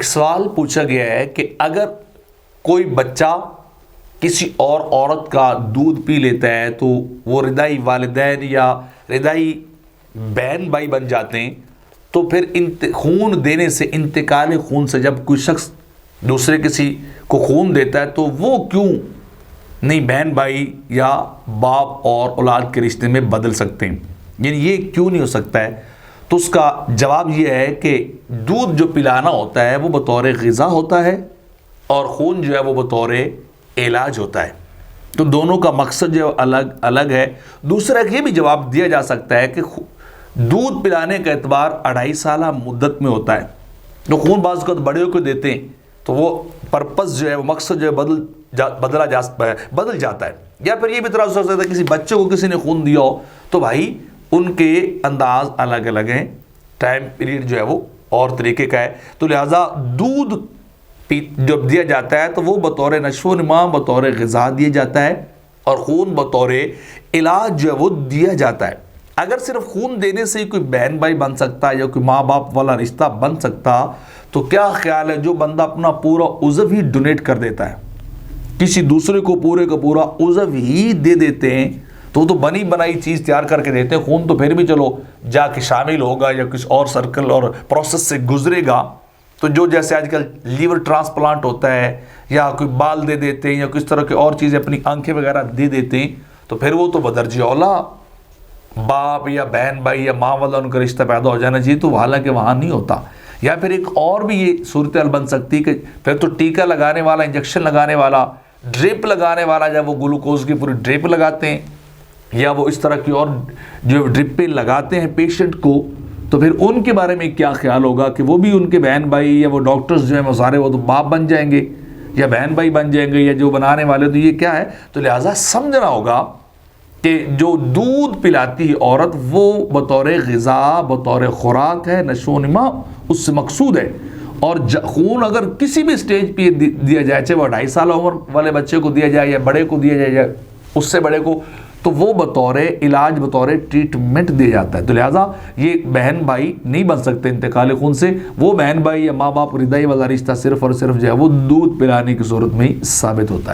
एक सवाल पूछा गया है कि अगर कोई बच्चा किसी और औरत का दूध पी लेता है तो वो रिदाई वालिदैन या रिदाई बहन भाई बन जाते हैं, तो फिर खून देने से, इंतकाल खून से जब कोई शख्स दूसरे किसी को खून देता है तो वो क्यों नहीं बहन भाई या बाप और औलाद के रिश्ते में बदल सकते हैं, यानी ये क्यों नहीं हो सकता है? तो उसका जवाब ये है कि दूध जो पिलाना होता है वो बतौर ग़िज़ा होता है और खून जो है वो बतौर इलाज होता है, तो दोनों का मकसद जो अलग अलग है। दूसरा ये भी जवाब दिया जा सकता है कि दूध पिलाने का एतबार 2.5 साल मुद्दत में होता है, तो खून बाज़ को बड़े को देते हैं तो वो पर्पज़ जो है, वो मकसद जो है बदल जाता है। या फिर ये भी तरह हो सकता है किसी बच्चे को किसी ने खून दिया हो तो भाई उनके अंदाज अलग अलग हैं, टाइम पीरियड जो है वो और तरीके का है, तो लिहाजा दूध जब दिया जाता है तो वो बतौर नशो नमा, बतौर ग़िज़ा दिया जाता है, और खून बतौर इलाज जो है वो दिया जाता है। अगर सिर्फ खून देने से ही कोई बहन भाई बन सकता है या कोई माँ बाप वाला रिश्ता बन सकता, तो क्या ख्याल है जो बंदा अपना पूरा उज़व ही डोनेट कर देता है, किसी दूसरे को पूरे का पूरा उज़व ही दे देते हैं, तो बनी बनाई चीज़ तैयार करके देते हैं। खून तो फिर भी चलो जाके शामिल होगा या किसी और सर्कल और प्रोसेस से गुजरेगा, तो जो जैसे आजकल लीवर ट्रांसप्लांट होता है या कोई बाल दे देते हैं या किस तरह की और चीज़ें, अपनी आंखें वगैरह दे देते हैं, तो फिर वो तो बदरजी औला बाप या बहन भाई या माँ वाला उनका रिश्ता पैदा हो जाना चाहिए, तो हालांकि वहाँ नहीं होता। या फिर एक और भी ये सूरत हाल बन सकती है कि फिर तो टीका लगाने वाला, इंजेक्शन लगाने वाला, ड्रिप लगाने वाला, जब वो ग्लूकोज की पूरी ड्रिप लगाते हैं या वो इस तरह की और जो ड्रिप पे लगाते हैं पेशेंट को, तो फिर उनके बारे में क्या ख्याल होगा कि वो भी उनके बहन भाई या वो डॉक्टर्स जो है वो सारे वो तो बाप बन जाएंगे या बहन भाई बन जाएंगे या जो बनाने वाले, तो ये क्या है? तो लिहाजा समझना होगा कि जो दूध पिलाती है औरत वो बतौर ग़िज़ा, बतौर खुराक है, नशोनुमा उससे मकसूद है। और खून अगर किसी भी स्टेज पे दिया जाए, चाहे वो 2.5 साल उम्र वाले बच्चे को दिया जाए या बड़े को दिया जाए या उससे बड़े को, तो वो बतौर इलाज, बतौर ट्रीटमेंट दिया जाता है। तो लिहाजा ये बहन भाई नहीं बन सकते इंतकाल खून से, वो बहन भाई या माँ बाप रिदाई वाला रिश्ता सिर्फ और सिर्फ जो है वो दूध पिलाने की सूरत में ही साबित होता है।